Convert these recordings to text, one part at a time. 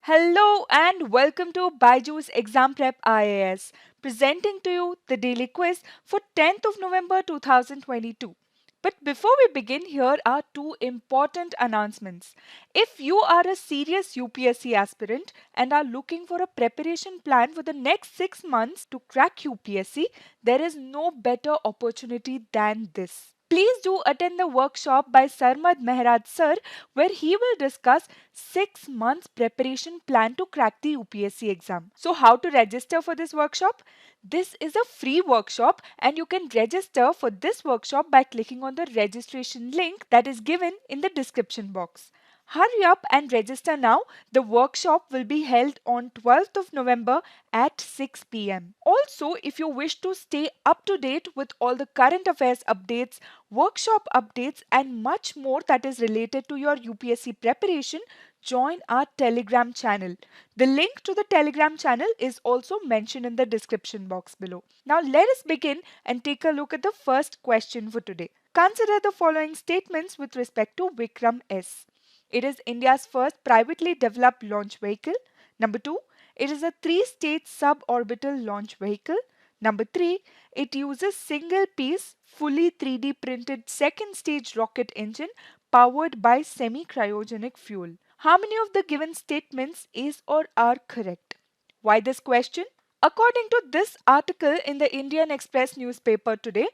Hello and welcome to BYJU'S Exam Prep IAS, presenting to you the daily quiz for 10th of November 2022. But before we begin, here are two important announcements. If you are a serious UPSC aspirant and are looking for a preparation plan for the next 6 months to crack UPSC, there is no better opportunity than this. Please do attend the workshop by Sarmad Mehraj sir, where he will discuss 6 months preparation plan to crack the UPSC exam. So how to register for this workshop? This is a free workshop and you can register for this workshop by clicking on the registration link that is given in the description box. Hurry up and register now. The workshop will be held on 12th of November at 6 p.m. Also, if you wish to stay up to date with all the current affairs updates, workshop updates and much more that is related to your UPSC preparation, join our Telegram channel. The link to the Telegram channel is also mentioned in the description box below. Now let us begin and take a look at the first question for today. Consider the following statements with respect to Vikram-S. It is India's first privately developed launch vehicle. Number 2, it is a 3-stage suborbital launch vehicle. Number 3, it uses single-piece, fully 3D printed second-stage rocket engine powered by semi-cryogenic fuel. How many of the given statements is or are correct? Why this question? According to this article in the Indian Express newspaper today,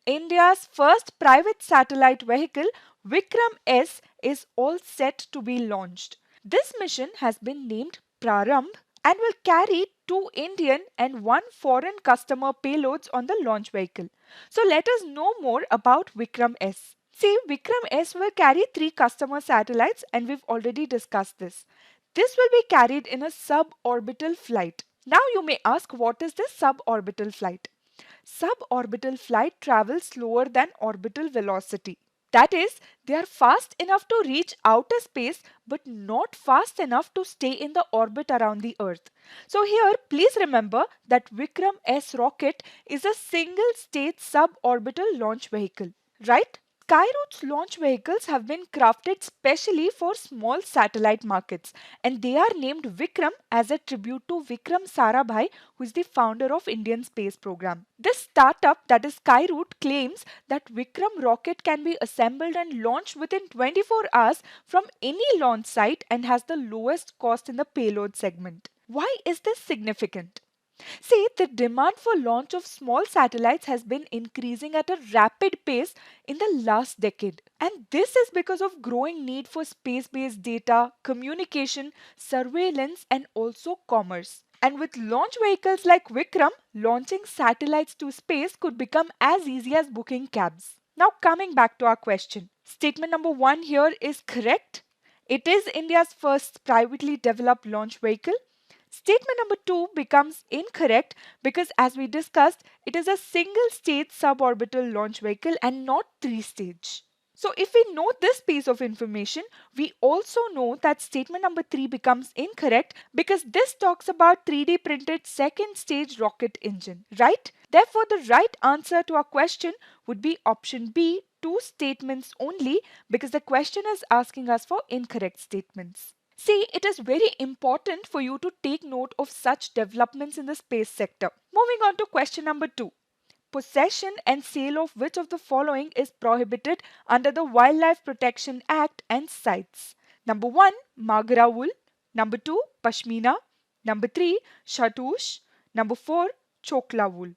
India's first private satellite vehicle, Vikram-S, is all set to be launched. This mission has been named Prarambh and will carry 2 Indian and 1 foreign customer payloads on the launch vehicle. So let us know more about Vikram-S. See, Vikram-S will carry 3 customer satellites and we've already discussed this. This will be carried in a suborbital flight. Now you may ask, what is this suborbital flight? Suborbital flight travels slower than orbital velocity. That is, they are fast enough to reach outer space but not fast enough to stay in the orbit around the Earth. So here, please remember that Vikram-S rocket is a single-stage suborbital launch vehicle, right? Skyroot's launch vehicles have been crafted specially for small satellite markets and they are named Vikram as a tribute to Vikram Sarabhai, who is the founder of Indian Space Program. This startup, that is Skyroot, claims that Vikram rocket can be assembled and launched within 24 hours from any launch site and has the lowest cost in the payload segment. Why is this significant? See, the demand for launch of small satellites has been increasing at a rapid pace in the last decade. And this is because of growing need for space-based data, communication, surveillance and also commerce. And with launch vehicles like Vikram, launching satellites to space could become as easy as booking cabs. Now coming back to our question. Statement number 1 here is correct. It is India's first privately developed launch vehicle. Statement number 2 becomes incorrect because, as we discussed, it is a single stage suborbital launch vehicle and not 3-stage. So if we know this piece of information, we also know that statement number 3 becomes incorrect because this talks about 3D printed second stage rocket engine, right? Therefore, the right answer to our question would be option B, 2 statements only, because the question is asking us for incorrect statements. See, it is very important for you to take note of such developments in the space sector. Moving on to question number 2. Possession and sale of which of the following is prohibited under the Wildlife Protection Act and CITES? Number 1, Magra wool. Number 2, Pashmina. Number 3, Shahtoosh. Number 4, Chokla wool.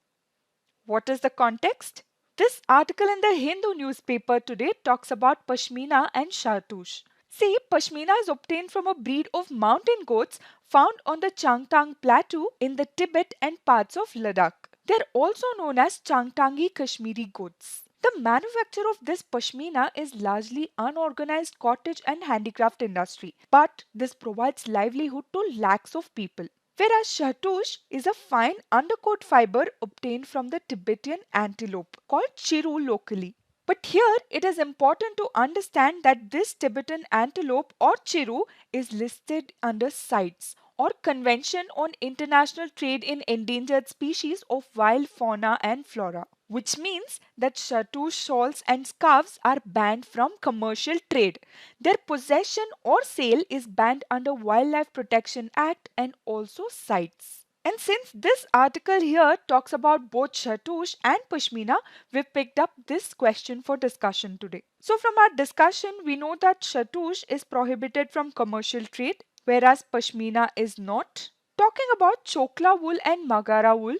What is the context? This article in the Hindu newspaper today talks about Pashmina and Shahtoosh. See, Pashmina is obtained from a breed of mountain goats found on the Changtang Plateau in the Tibet and parts of Ladakh. They are also known as Changtangi Kashmiri goats. The manufacture of this Pashmina is largely unorganized cottage and handicraft industry, but this provides livelihood to lakhs of people. Whereas Shahtoosh is a fine undercoat fiber obtained from the Tibetan antelope called chiru locally. But here it is important to understand that this Tibetan antelope or chiru is listed under CITES or Convention on International Trade in Endangered Species of Wild Fauna and Flora. which means that Shahtoosh shawls and scarves are banned from commercial trade. Their possession or sale is banned under Wildlife Protection Act and also CITES. And since this article here talks about both Shahtoosh and Pashmina, we've picked up this question for discussion today. So from our discussion, we know that Shahtoosh is prohibited from commercial trade, whereas Pashmina is not. Talking about Chokla wool and Magara wool,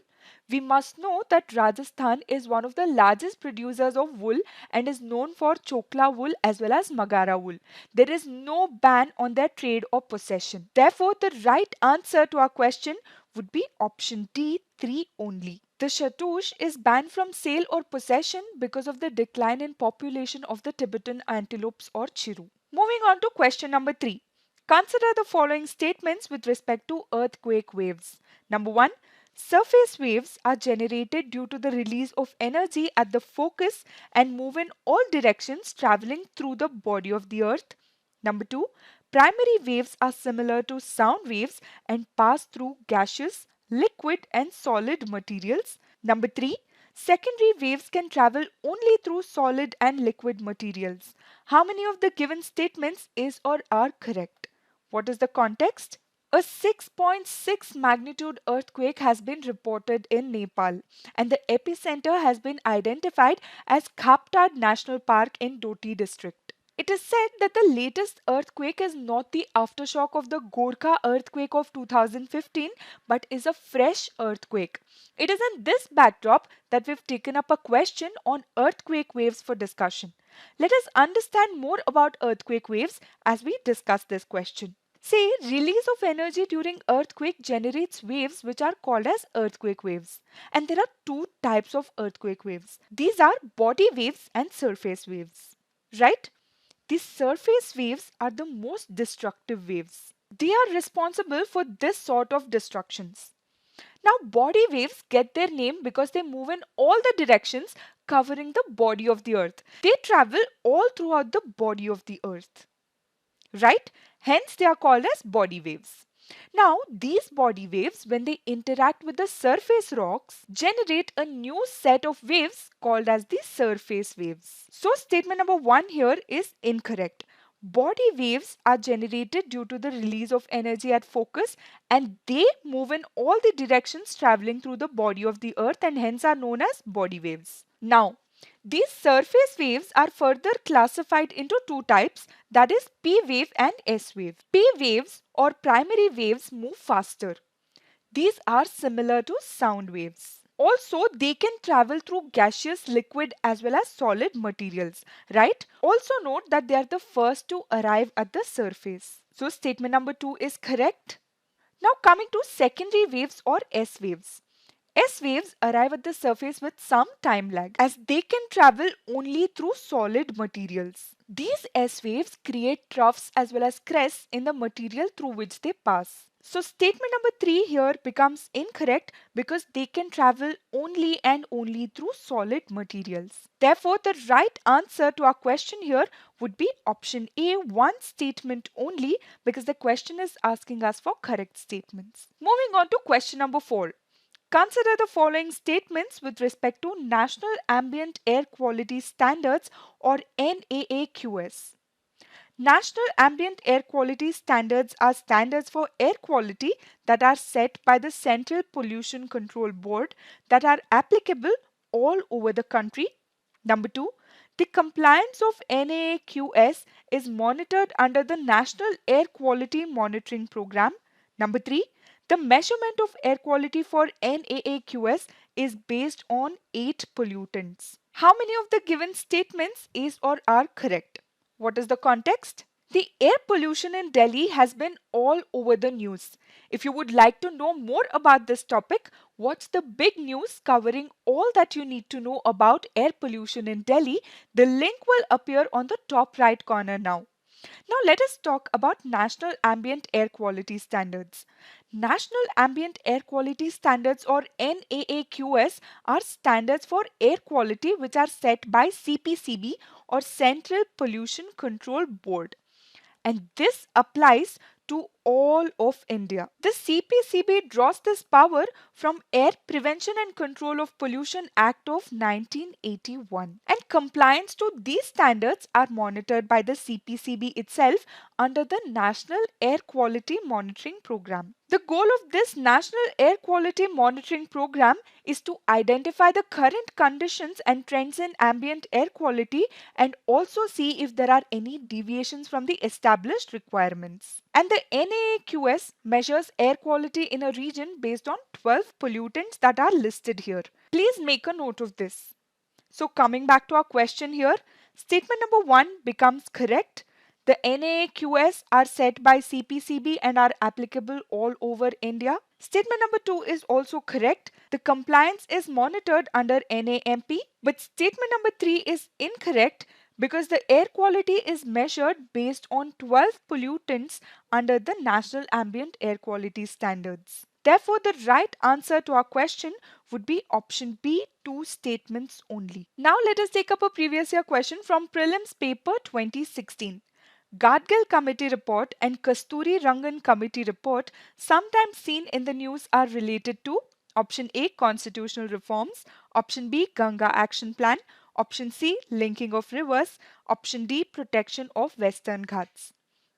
we must know that Rajasthan is one of the largest producers of wool and is known for Chokla wool as well as Magara wool. There is no ban on their trade or possession. Therefore, the right answer to our question would be option D, 3 only. The Shahtoosh is banned from sale or possession because of the decline in population of the Tibetan antelopes or chiru. Moving on to question number 3. Consider the following statements with respect to earthquake waves. Number 1. Surface waves are generated due to the release of energy at the focus and move in all directions traveling through the body of the earth. Number 2. Primary waves are similar to sound waves and pass through gaseous, liquid and solid materials. Number 3. Secondary waves can travel only through solid and liquid materials. How many of the given statements is or are correct? What is the context? A 6.6 magnitude earthquake has been reported in Nepal and the epicenter has been identified as Khaptad National Park in Doti district. It is said that the latest earthquake is not the aftershock of the Gorkha earthquake of 2015 but is a fresh earthquake. It is in this backdrop that we've taken up a question on earthquake waves for discussion. Let us understand more about earthquake waves as we discuss this question. See, release of energy during earthquake generates waves which are called as earthquake waves. And there are two types of earthquake waves. These are body waves and surface waves. Right? These surface waves are the most destructive waves. They are responsible for this sort of destructions. Now, body waves get their name because they move in all the directions covering the body of the earth. They travel all throughout the body of the earth. Right? Hence, they are called as body waves. Now, these body waves, when they interact with the surface rocks, generate a new set of waves called as the surface waves. So, statement number 1 here is incorrect. Body waves are generated due to the release of energy at focus and they move in all the directions traveling through the body of the earth and hence are known as body waves. Now, these surface waves are further classified into two types, that is P wave and S wave. P waves or primary waves move faster. These are similar to sound waves. Also, they can travel through gaseous, liquid as well as solid materials, right? Also note that they are the first to arrive at the surface. So statement number 2 is correct. Now coming to secondary waves or S waves. S waves arrive at the surface with some time lag as they can travel only through solid materials. These S waves create troughs as well as crests in the material through which they pass. So statement number 3 here becomes incorrect because they can travel only and only through solid materials. Therefore, the right answer to our question here would be option A, one statement only, because the question is asking us for correct statements. Moving on to question number 4. Consider the following statements with respect to National Ambient Air Quality Standards or NAAQS. National Ambient Air Quality Standards are standards for air quality that are set by the Central Pollution Control Board that are applicable all over the country. Number 2. The compliance of NAAQS is monitored under the National Air Quality Monitoring Program. Number 3. The measurement of air quality for NAAQS is based on 8 pollutants. How many of the given statements is or are correct? What is the context? The air pollution in Delhi has been all over the news. If you would like to know more about this topic, watch the big news covering all that you need to know about air pollution in Delhi. The link will appear on the top right corner now. Now let us talk about National Ambient Air Quality Standards. National Ambient Air Quality Standards or NAAQS are standards for air quality which are set by CPCB or Central Pollution Control Board. And this applies to all of India. The CPCB draws this power from Air Prevention and Control of Pollution Act of 1981. And compliance to these standards are monitored by the CPCB itself under the National Air Quality Monitoring Program. The goal of this National Air Quality Monitoring Program is to identify the current conditions and trends in ambient air quality and also see if there are any deviations from the established requirements. And the NAAQS measures air quality in a region based on 12 pollutants that are listed here. Please make a note of this. So coming back to our question here, statement number 1 becomes correct. The NAAQS are set by CPCB and are applicable all over India. Statement number 2 is also correct. The compliance is monitored under NAMP. But statement number 3 is incorrect because the air quality is measured based on 12 pollutants under the National Ambient Air Quality Standards. Therefore, the right answer to our question would be option B, 2 statements only. Now let us take up a previous year question from Prelims paper 2016. Gadgil Committee report and Kasturirangan Committee report, sometimes seen in the news, are related to option A, constitutional reforms, option B, Ganga Action Plan, option C, linking of rivers, option D, protection of Western Ghats.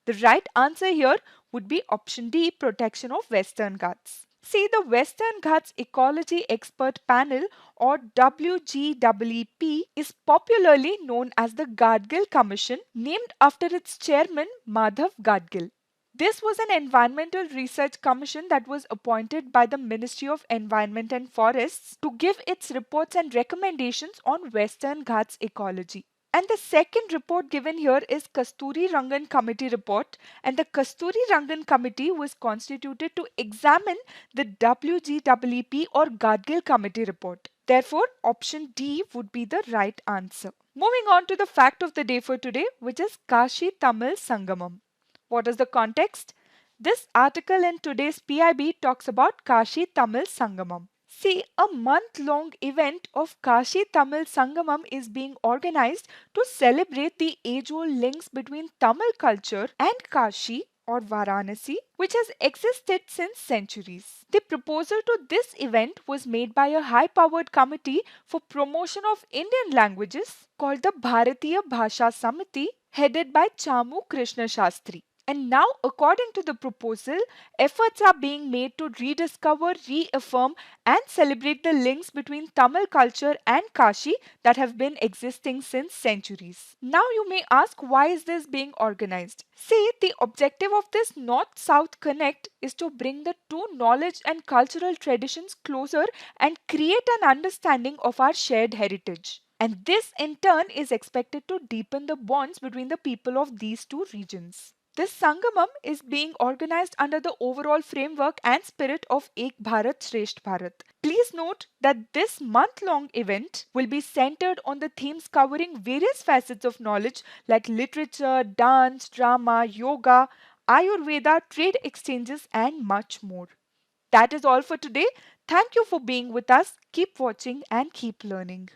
The right answer here would be option D, protection of Western Ghats. See, the Western Ghats Ecology Expert Panel or WGEEP is popularly known as the Gadgil Commission, named after its chairman Madhav Gadgil. This was an environmental research commission that was appointed by the Ministry of Environment and Forests to give its reports and recommendations on Western Ghats ecology. And the second report given here is Kasturirangan Committee report, and the Kasturirangan Committee was constituted to examine the WGEEP or Gadgil Committee report. Therefore, option D would be the right answer. Moving on to the fact of the day for today, which is Kashi Tamil Sangamam. What is the context? This article in today's PIB talks about Kashi Tamil Sangamam. See, a month-long event of Kashi Tamil Sangamam is being organized to celebrate the age-old links between Tamil culture and Kashi or Varanasi, which has existed since centuries. The proposal to this event was made by a high-powered committee for promotion of Indian languages called the Bharatiya Bhasha Samiti, headed by Chamu Krishna Shastri. And now, according to the proposal, efforts are being made to rediscover, reaffirm and celebrate the links between Tamil culture and Kashi that have been existing since centuries. Now you may ask, why is this being organized? See, the objective of this North-South Connect is to bring the two knowledge and cultural traditions closer and create an understanding of our shared heritage. And this in turn is expected to deepen the bonds between the people of these two regions. This Sangamam is being organized under the overall framework and spirit of Ek Bharat Shresth Bharat. Please note that this month-long event will be centered on the themes covering various facets of knowledge like literature, dance, drama, yoga, Ayurveda, trade exchanges and much more. That is all for today. Thank you for being with us. Keep watching and keep learning.